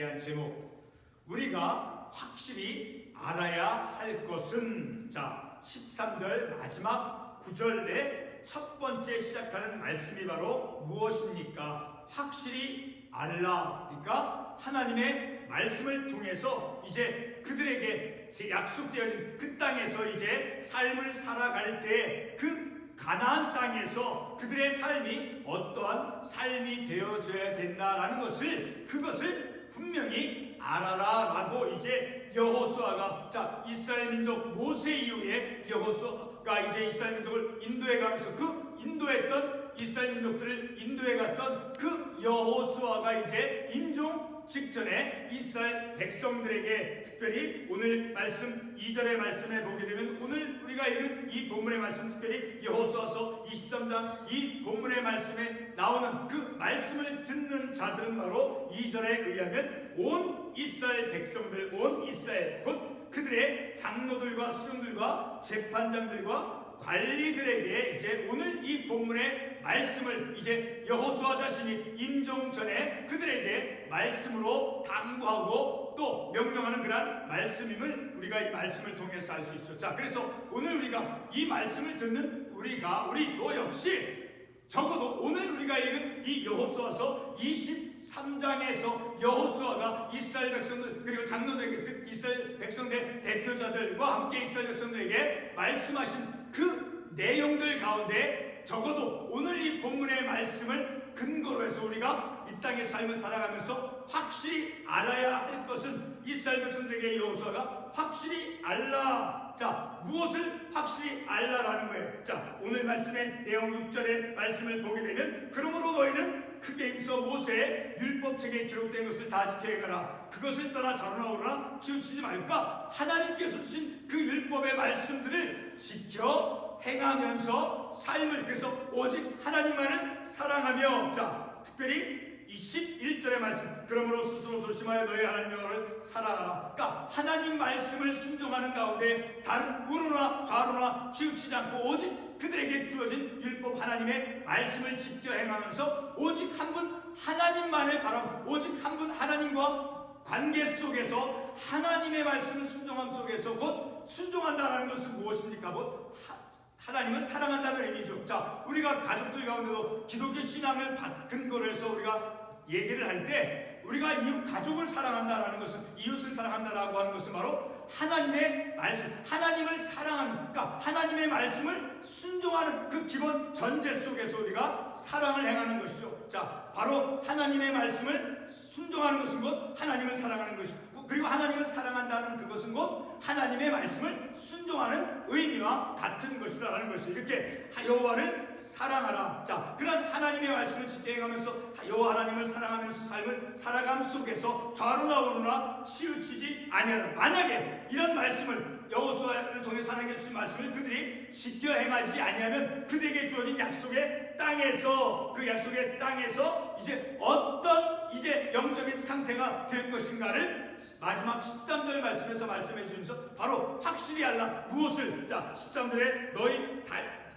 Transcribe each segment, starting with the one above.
대한 제목, 우리가 확실히 알아야 할 것은, 자 13절 마지막 9절의 첫 번째 시작하는 말씀이 바로 무엇입니까? 확실히 알라. 그러니까 하나님의 말씀을 통해서 이제 그들에게 약속되어진 그 땅에서 이제 삶을 살아갈 때 그 가나안 땅에서 그들의 삶이 어떠한 삶이 되어져야 된다라는 것을, 그것을 분명히 알아라 라고 이제 여호수아가, 자 이스라엘 민족 모세 이후에 여호수아가 이제 이스라엘 민족을 인도해 가면서 그 인도했던 이스라엘 민족들을 인도해 갔던 그 여호수아가 이제 임종 직전에 이스라엘 백성들에게, 특별히 오늘 말씀 2절의 말씀에 보게 되면 오늘 우리가 읽은 이 본문의 말씀, 특별히 여호수아서 23장 이 본문의 말씀에 나오는 그 말씀을 듣는 자들은 바로 2절에 의하면 온 이스라엘 백성들, 온 이스라엘 곧 그들의 장로들과 수령들과 재판장들과 관리들에게 이제 오늘 이 본문의 말씀을 이제 여호수아 자신이 임종 전에 그들에게 말씀으로 당부하고 또 명령하는 그런 말씀임을 우리가 이 말씀을 통해서 알 수 있죠. 자, 그래서 오늘 우리가 이 말씀을 듣는 우리도 역시 적어도 오늘 우리가 읽은 이 여호수아서 23장에서 여호수아가 이스라엘 백성들 그리고 장로들에게, 이스라엘 백성들의 대표자들과 함께 이스라엘 백성들에게 말씀하신 그 내용들 가운데 적어도 오늘 이 본문의 말씀을 근거로 해서 우리가 이 땅의 삶을 살아가면서 확실히 알아야 할 것은, 이스라엘 백성들에게 여호수아가 확실히 알라. 자, 무엇을 확실히 알라라는 거예요. 자, 오늘 말씀의 내용 6절의 말씀을 보게 되면, 그러므로 너희는 크게 힘써 모세의 율법책에 기록된 것을 다 지켜 행하라. 그것을 떠나 좌로나 우로나 치우치지 말까. 하나님께서 주신 그 율법의 말씀들을 지켜 행하면서 삶을, 그래서 오직 하나님만을 사랑하며, 자 특별히 21절의 말씀, 그러므로 스스로 조심하여 너희 하나님 여호와를 사랑하라. 그러니까 하나님 말씀을 순종하는 가운데 다른 우로나 좌로나 치우치지 않고 오직 그들에게 주어진 율법 하나님의 말씀을 지켜 행하면서 오직 한 분 하나님만을 바라보고 오직 한 분 하나님과 관계 속에서 하나님의 말씀을 순종함 속에서 곧 순종한다는 것은 무엇입니까? 곧 하나님을 사랑한다는 의미죠. 자, 우리가 가족들 가운데도 기독교 신앙을 근거로 해서 우리가 얘기를 할 때 우리가 이웃 가족을 사랑한다라는 것은, 이웃을 사랑한다라고 하는 것은 바로 하나님의 말씀, 하나님을 사랑하는, 그러니까 하나님의 말씀을 순종하는 그 기본 전제 속에서 우리가 사랑을 행하는 것이죠. 자, 바로 하나님의 말씀을 순종하는 것은 곧 하나님을 사랑하는 것이고, 그리고 하나님을 사랑한다는 그것은 곧 하나님의 말씀을 순종하는 의미와 같은 것이다라는 것이, 이렇게 여호와를 사랑하라. 자, 그런 하나님의 말씀을 지켜 행하면서 여호와 하나님을 사랑하면서 삶을 살아감 속에서 좌로나 우로나 치우치지 아니하라. 만약에 이런 말씀을 여호수아를 통해서 하나님께 주신 말씀을 그들이 지켜 행하지 아니하면 그들에게 주어진 약속의 땅에서, 그 약속의 땅에서 이제 어떤 이제 영적인 상태가 될 것인가를 마지막 13절 말씀에서 말씀해 주면서 바로 확실히 알라. 무엇을? 자, 13절에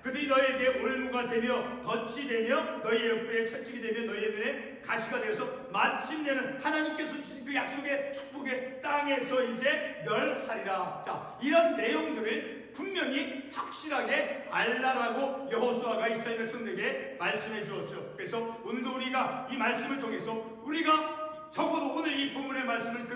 그들이 너희에게 올무가 되며 덫이 되며 너희의 옆구리에 철쭉이 되며 너희의 눈에 가시가 되어서 마침내는 하나님께서 주신 그 약속의 축복의 땅에서 이제 멸하리라. 자, 이런 내용들을 분명히 확실하게 알라라고 여호수아가 이스라엘 백성들에게 말씀해 주었죠. 그래서 오늘도 우리가 이 말씀을 통해서 우리가 적어도 오늘 이 본문의 말씀을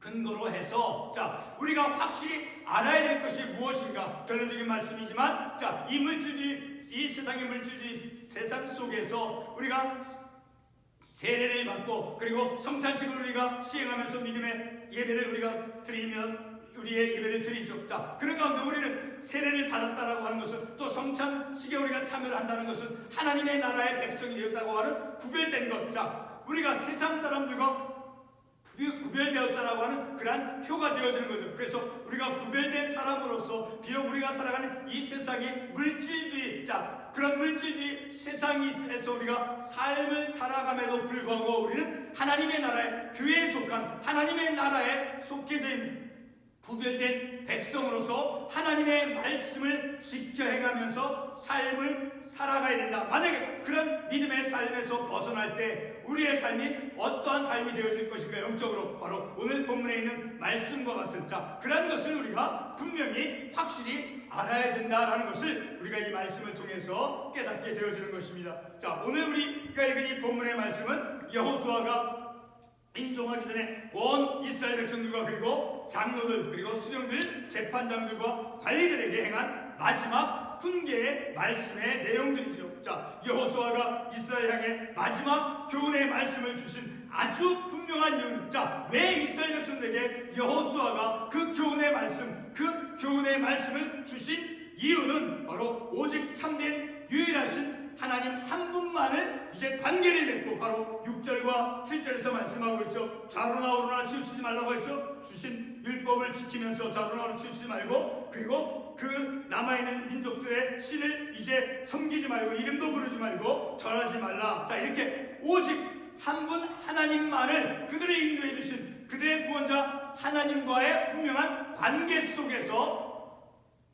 근거로 해서, 자, 우리가 확실히 알아야 될 것이 무엇인가? 결론적인 말씀이지만, 자, 이 물질주의, 이 세상의 물질주의 세상 속에서 우리가 세례를 받고 그리고 성찬식을 우리가 시행하면서 믿음의 예배를 우리가 드리면 우리의 예배를 드리죠. 자, 그런 가운데 우리는 세례를 받았다라고 하는 것은, 또 성찬식에 우리가 참여를 한다는 것은 하나님의 나라의 백성이 되었다고 하는 구별된 것. 자, 우리가 세상 사람들과 구별되었다라고 하는 그러한 표가 되어지는 거죠. 그래서 우리가 구별된 사람으로서 비록 우리가 살아가는 이 세상이 물질주의, 자, 그런 물질주의 세상에서 우리가 삶을 살아감에도 불구하고 우리는 하나님의 나라의 교회에 속한, 하나님의 나라에 속해져 있는 구별된 백성으로서 하나님의 말씀을 지켜 행하면서 삶을 살아가야 된다. 만약에 그런 믿음의 삶에서 벗어날 때 우리의 삶이 어떠한 삶이 되어질 것인가, 영적으로 바로 오늘 본문에 있는 말씀과 같은 그런 것을 우리가 분명히 확실히 알아야 된다라는 것을 우리가 이 말씀을 통해서 깨닫게 되어지는 것입니다. 오늘 우리가 읽은 이 본문의 말씀은 여호수아가 인종하기 전에 온 이스라엘 백성들과 그리고 장로들 그리고 수령들 재판장들과 관리들에게 행한 마지막 훈계의 말씀의 내용들이죠. 여호수아가 이스라엘 향해 마지막 교훈의 말씀을 주신 아주 분명한 이유는 왜 이스라엘 백성들에게 여호수아가 그 교훈의 말씀을 주신 이유는 바로 오직 참된 유일하신 하나님 한 분만을 이제 관계를 맺고, 바로 6절과 7절에서 말씀하고 있죠. 좌로나 우로나 치우치지 말라고 했죠. 주신 율법을 지키면서 좌로나 우로 치우치지 말고, 그리고 그 남아있는 민족들의 신을 이제 섬기지 말고, 이름도 부르지 말고 절하지 말라. 이렇게 오직 한 분 하나님만을, 그들을 인도해 주신 그들의 구원자 하나님과의 분명한 관계 속에서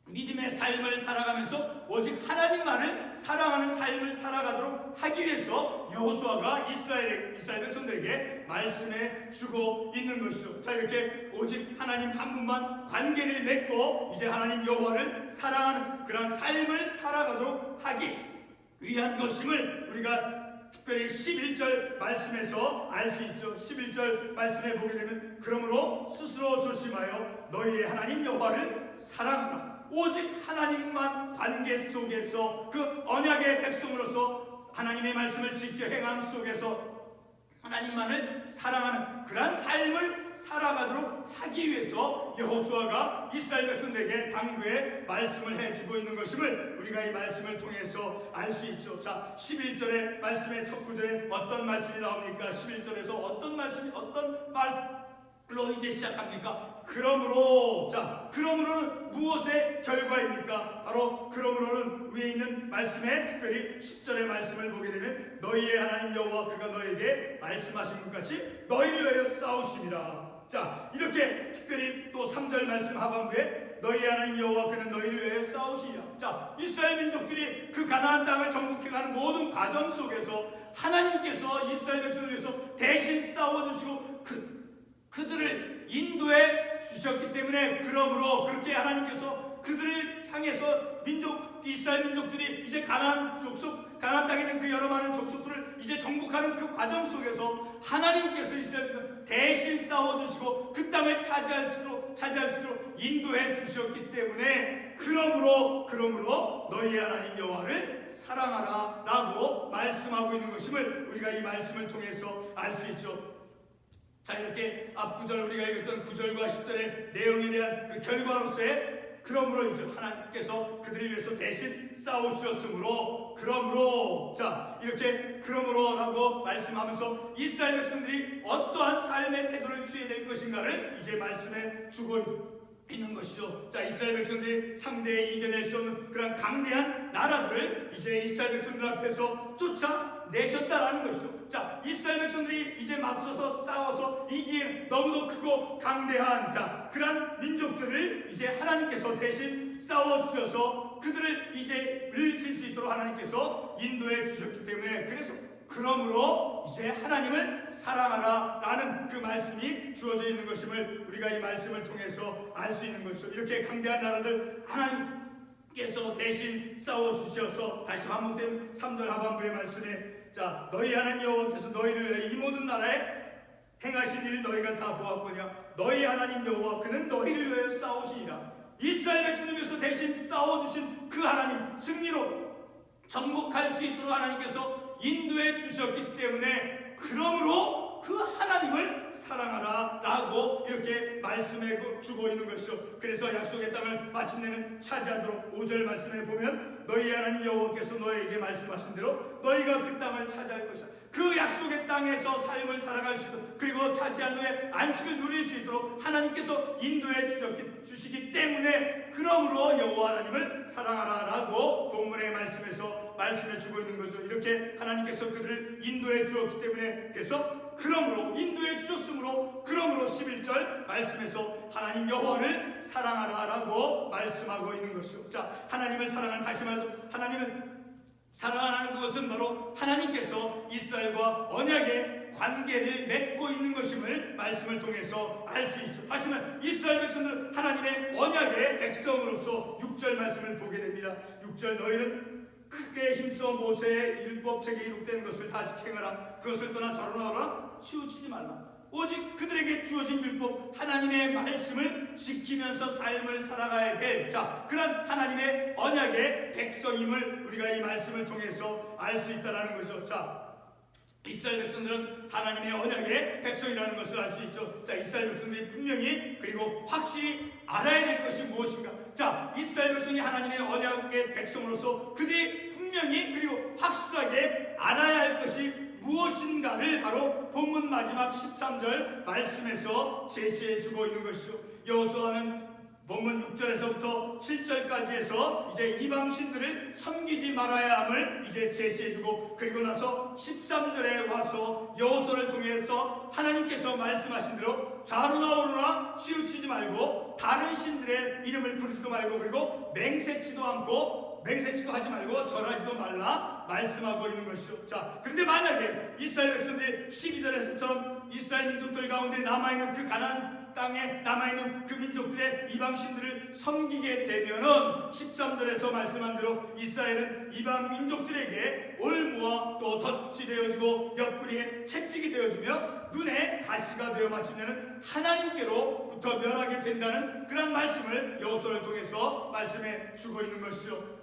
믿음의 삶을 살아가면서 오직 하나님만을 사랑하는 삶을 살아가도록 하기 위해서 여호수아가 이스라엘 백성들에게 말씀해 주고 있는 것이죠. 이렇게 오직 하나님 한 분만 관계를 맺고 이제 하나님 여호와를 사랑하는 그런 삶을 살아가도록 하기 위한 것임을 우리가 특별히 11절 말씀에서 알 수 있죠. 11절 말씀에 보게 되면, 그러므로 스스로 조심하여 너희의 하나님 여호와를 사랑하라. 오직 하나님만 관계 속에서 그 언약의 백성으로서 하나님의 말씀을 지켜 행함 속에서 하나님만을 사랑하는 그러한 삶을 살아가도록 하기 위해서 여호수아가 이스라엘 백성들에게 당부의 말씀을 해주고 있는 것임을 우리가 이 말씀을 통해서 알 수 있죠. 11절의 말씀의 첫 구절에 어떤 말씀이 나옵니까? 11절에서 어떤 말로 이제 시작합니까? 그러므로는 무엇의 결과입니까? 바로 그러므로는 위에 있는 말씀에 특별히 10절의 말씀을 보게 되면, 너희의 하나님 여호와 그가 너에게 말씀하신 것 같이 너희를 위하여 싸우심이라. 이렇게 특별히 또 3절 말씀 하반부에 너희의 하나님 여호와 그는 너희를 위하여 싸우시리라. 이스라엘 민족들이 그 가나안 땅을 정복해가는 모든 과정 속에서 하나님께서 이스라엘 백성을 위해서 대신 싸워주시고 그들을 인도해 주셨기 때문에, 그러므로 그렇게 하나님께서 그들을 향해서 이스라엘 민족들이 이제 가나안 땅에 있는 그 여러 많은 족속들을 이제 정복하는 그 과정 속에서 하나님께서 이스라엘 민족을 대신 싸워주시고 그 땅을 차지할 수 있도록 인도해 주셨기 때문에, 그러므로 너희의 하나님 여호와를 사랑하라 라고 말씀하고 있는 것임을 우리가 이 말씀을 통해서 알 수 있죠. 이렇게 앞구절 우리가 읽었던 9절과 10절의 내용에 대한 그 결과로서의 그러므로 이제 하나님께서 그들을 위해서 대신 싸워주셨으므로, 이렇게 그러므로라고 말씀하면서 이스라엘 백성들이 어떠한 삶의 태도를 취해야 될 것인가를 이제 말씀해 주고 있는 것이죠. 이스라엘 백성들이 상대에 이겨낼 수 없는 그런 강대한 나라들을 이제 이스라엘 백성들 앞에서 쫓아내셨다라는 것이죠. 이스라엘 백성들이 이제 맞서서 싸워서 이기엔 너무도 크고 강대한 그런 민족들을 이제 하나님께서 대신 싸워주셔서 그들을 이제 물리칠 수 있도록 하나님께서 인도해 주셨기 때문에, 그러므로 이제 하나님을 사랑하라 라는 그 말씀이 주어져 있는 것임을 우리가 이 말씀을 통해서 알 수 있는 것이죠. 이렇게 강대한 나라들 하나님께서 대신 싸워주셔서, 다시 반복된 3절 하반부의 말씀에 너희 하나님 여호와께서 너희를 위해 이 모든 나라에 행하신 일 너희가 다 보았거니와 너희 하나님 여호와 그는 너희를 위하여 싸우시니라. 이스라엘 백성을 위해서 대신 싸워주신 그 하나님, 승리로 정복할 수 있도록 하나님께서 인도해 주셨기 때문에, 그러므로 그 하나님을 사랑하라 라고 이렇게 말씀해 주고 있는 것이죠. 그래서 약속의 땅을 마침내는 차지하도록 5절 말씀에 보면, 너희 하나님 여호와께서 너희에게 말씀하신 대로 너희가 그 땅을 차지할 것이다. 그 약속의 땅에서 삶을 살아갈 수 있도록, 그리고 차지한 후에 안식을 누릴 수 있도록 하나님께서 인도해 주시기 때문에, 그러므로 여호와 하나님을 사랑하라 라고 본문의 말씀에서 말씀해 주고 있는 거죠. 이렇게 하나님께서 그들을 인도해 주었기 때문에, 그래서 그러므로 인도해 주셨으므로, 그러므로 11절 말씀에서 하나님 여호와를 사랑하라 라고 말씀하고 있는 것이죠. 하나님을 사랑하는, 다시 말해서 하나님은 사랑하는 그것은 바로 하나님께서 이스라엘과 언약의 관계를 맺고 있는 것임을 말씀을 통해서 알 수 있죠. 다시 말해 이스라엘 백성들은 하나님의 언약의 백성으로서 6절 말씀을 보게 됩니다. 6절 너희는 크게 힘써 모세의 율법책에 기록된 것을 다 행하라. 그것을 떠나 저로 나오라. 치우치지 말라. 오직 그들에게 주어진 율법 하나님의 말씀을 지키면서 삶을 살아가야 될 그런 하나님의 언약의 백성임을 우리가 이 말씀을 통해서 알 수 있다는 거죠. 이스라엘 백성들은 하나님의 언약의 백성이라는 것을 알 수 있죠. 이스라엘 백성들이 분명히 그리고 확실히 알아야 될 것이 무엇인가. 이스라엘 백성이 하나님의 언약의 백성으로서 그들이 분명히 그리고 확실하게 알아야 할 것이 무엇인가를 바로 본문 마지막 13절 말씀에서 제시해 주고 있는 것이죠. 여호수아는 본문 6절에서부터 7절까지 해서 이제 이방신들을 섬기지 말아야 함을 이제 제시해 주고, 그리고 나서 13절에 와서 여호수아를 통해서 하나님께서 말씀하신 대로 좌로나 우로나 치우치지 말고 다른 신들의 이름을 부르지도 말고 그리고 맹세치도 하지 말고 절하지도 말라 말씀하고 있는 것이죠. 그런데 만약에 이스라엘 백성들이 12절에서처럼 이스라엘 민족들 가운데 남아있는 그 가나안 땅에 남아있는 그 민족들의 이방신들을 섬기게 되면은 13절에서 말씀한 대로 이스라엘은 이방 민족들에게 올무와 또 덫이 되어지고 옆구리에 채찍이 되어지며 눈에 가시가 되어 마침내는 하나님께로부터 멸하게 된다는 그런 말씀을 여호수아를 통해서 말씀해 주고 있는 것이죠.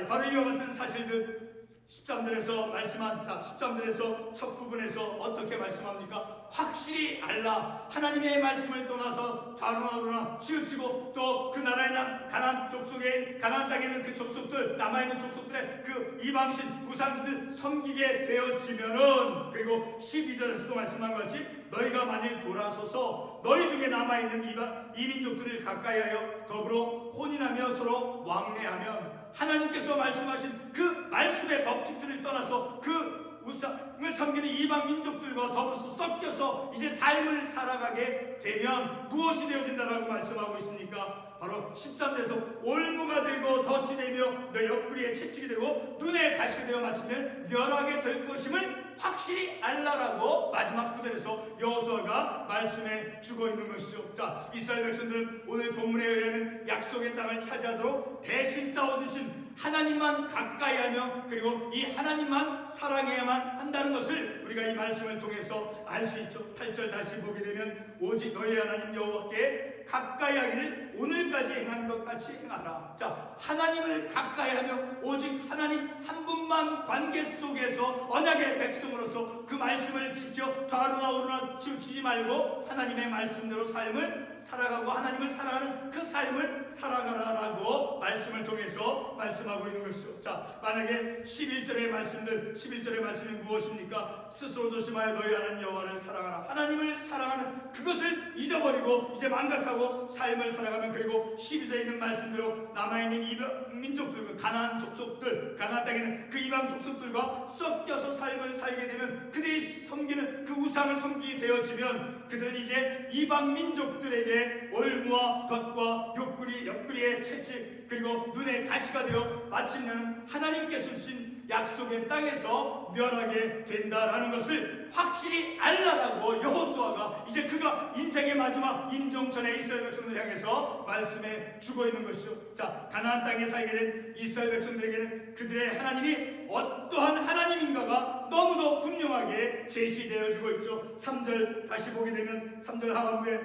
바로 이와 같은 사실들 13절에서 말씀한 13절에서 첫 부분에서 어떻게 말씀합니까? 확실히 알라. 하나님의 말씀을 떠나서 좌로나 우로나 치우치고 또 그 나라의 가나안 족속에 가나안 땅에 있는 그 족속들 남아있는 족속들의 그 이방신 우상신들 섬기게 되어지면은, 그리고 12절에서도 말씀한 것 같이 너희가 만일 돌아서서 너희 중에 남아있는 이민족들을 가까이하여 더불어 혼인하며 서로 왕래하면 하나님께서 말씀하신 그 말씀의 법칙들을 떠나서 그 우상을 섬기는 이방 민족들과 더불어서 섞여서 이제 삶을 살아가게 되면 무엇이 되어진다라고 말씀하고 있습니까? 바로 13절에서 올무가 되고 덫이 되며 너 옆구리에 채찍이 되고 눈에 가시가 되어 마침내 멸하게 될 것임을 확실히 알라라고 마지막 구절에서 여호수아가 말씀해 주고 있는 것이죠. 이스라엘 백성들은 오늘 본문에 의하면 약속의 땅을 차지하도록 대신 싸워주신 하나님만 가까이하며 그리고 이 하나님만 사랑해야만 한다는 것을 우리가 이 말씀을 통해서 알 수 있죠. 8절 다시 보게 되면 오직 너희 하나님 여호와께 가까이하기를 오늘까지 행한 것 같이 행하라. 하나님을 가까이하며 오직 하나님 한 분만 관계 속에서 언약의 백성으로서 그 말씀을 지켜 좌로나 우로나 치우치지 말고 하나님의 말씀대로 삶을 살아가고 하나님을 사랑하는 그 삶을 살아가라라고 말씀을 통해서 말씀하고 있는 것이죠. 만약에 11절의 말씀이 무엇입니까? 스스로 조심하여 너희 하나님 여호와를 사랑하라. 하나님을 사랑하는 그것을 잊어버리고 이제 망각하고 삶을 살아가면, 그리고 12절에 있는 말씀대로 남아있는 이방 민족들과 가나안 족속들, 가나안 땅에 있는 그 이방 족속들과 섞여서 삶을 살게 되면 그들이 섬기는 그 우상을 섬기게 되어지면 그들은 이제 이방 민족들에게 올무와 덫과 옆구리에 채찍 그리고 눈에 가시가 되어 마침내는 하나님께서 주신 약속의 땅에서 멸하게 된다라는 것을 확실히 알라라고 여호수아가 이제 그가 인생의 마지막 임종전에 이스라엘 백성들을 향해서 말씀해 주고 있는 것이죠. 가나안 땅에 살게 된 이스라엘 백성들에게는 그들의 하나님이 어떠한 하나님인가가 너무도 분명하게 제시되어지고 있죠. 3절 다시 보게 되면 3절 하반부에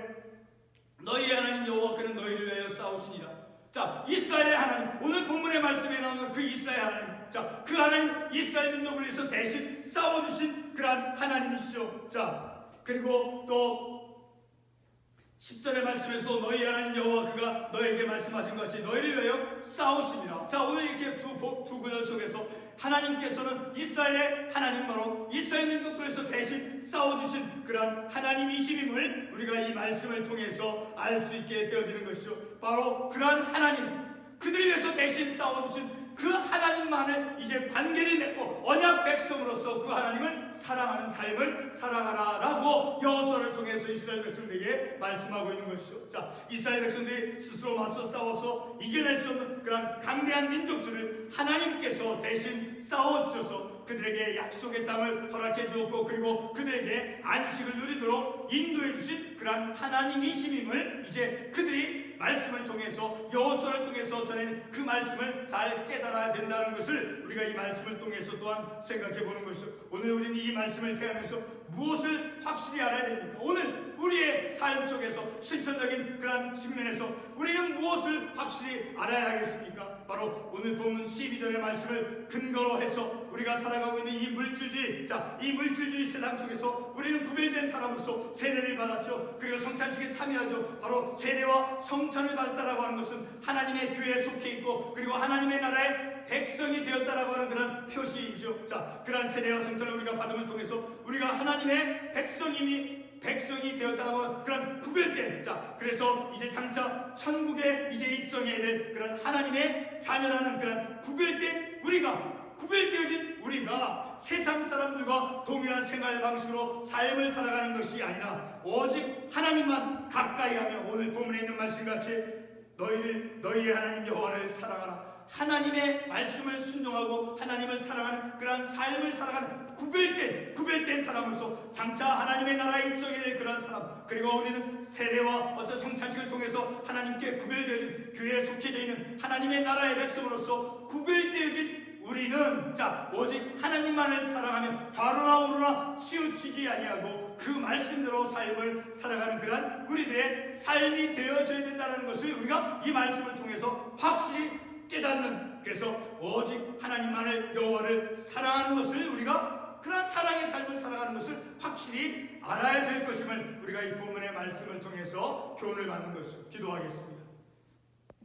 너희 하나님 여호와께는 너희를 위하여 싸우시니라. 이스라엘의 하나님, 오늘 본문의 말씀에 나오는 그 이스라엘 하나님, 그 하나님 이스라엘 민족을 위해서 대신 싸워주신 그러한 하나님이시죠. 그리고 또 10절의 말씀에서도 너희 하나님 여호와 그가 너에게 말씀하신 것 같이 너희를 위하여 싸우심이라. 오늘 이렇게 두 구절 속에서 하나님께서는 이스라엘의 하나님, 바로 이스라엘 민족들에서 대신 싸워주신 그런 하나님이심임을 우리가 이 말씀을 통해서 알 수 있게 되어지는 것이죠. 바로 그런 하나님, 그들을 위해서 대신 싸워주신 그 하나님만을 이제 관계를 맺고 언약 백성으로서 그 하나님을 사랑하는 삶을 살아가라라고 여호수아를 통해서 이스라엘 백성들에게 말씀하고 있는 것이죠. 자, 이스라엘 백성들이 스스로 맞서 싸워서 이겨낼 수 없는 그런 강대한 민족들을 하나님께서 대신 싸워주셔서 그들에게 약속의 땅을 허락해 주었고, 그리고 그들에게 안식을 누리도록 인도해 주신 그러한 하나님이심임을 이제 그들이 말씀을 통해서, 여호수아를 통해서 전해는 그 말씀을 잘 깨달아야 된다는 것을 우리가 이 말씀을 통해서 또한 생각해 보는 것이죠. 오늘 우리는 이 말씀을 대하면서 무엇을 확실히 알아야 됩니까? 오늘 우리의 삶 속에서 실천적인 그런 측면에서 우리는 무엇을 확실히 알아야 하겠습니까? 바로 오늘 본문 12절의 말씀을 근거로 해서 우리가 살아가고 있는 이 물질주의, 자, 이 물질주의 세상 속에서 우리는 구별된 사람으로서 세례를 받았죠. 그리고 성찬식에 참여하죠. 바로 세례와 성찬을 받았다라고 하는 것은 하나님의 교회에 속해 있고, 그리고 하나님의 나라의 백성이 되었다라고 하는 그런 표시이죠. 자, 그러한 세례와 성찬을 우리가 받음을 통해서 우리가 하나님의 백성이 되었다고 하는 그런 구별된, 자, 그래서 이제 장차 천국에 이제 입성해야 될 그런 하나님의 자녀라는 그런 구별되어진 우리가 세상 사람들과 동일한 생활 방식으로 삶을 살아가는 것이 아니라 오직 하나님만 가까이 하며, 오늘 본문에 있는 말씀같이 너희의 하나님 여호와를 사랑하라, 하나님의 말씀을 순종하고 하나님을 사랑하는 그러한 삶을 살아가는 구별된 사람으로서 장차 하나님의 나라에 입성해야 될 그러한 사람, 그리고 우리는 세례와 어떤 성찬식을 통해서 하나님께 구별되어진 교회에 속해져 있는 하나님의 나라의 백성으로서 구별되어진 우리는, 자, 오직 하나님만을 사랑하며 좌로나 우로나 치우치지 아니하고 그 말씀대로 삶을 살아가는 그러한 우리들의 삶이 되어져야 된다는 것을 우리가 이 말씀을 통해서 확실히 깨닫는, 그래서 오직 하나님만을, 여호와를 사랑하는 것을, 우리가 그러한 사랑의 삶을 살아가는 것을 확실히 알아야 될 것임을 우리가 이 본문의 말씀을 통해서 교훈을 받는 것이죠. 기도하겠습니다.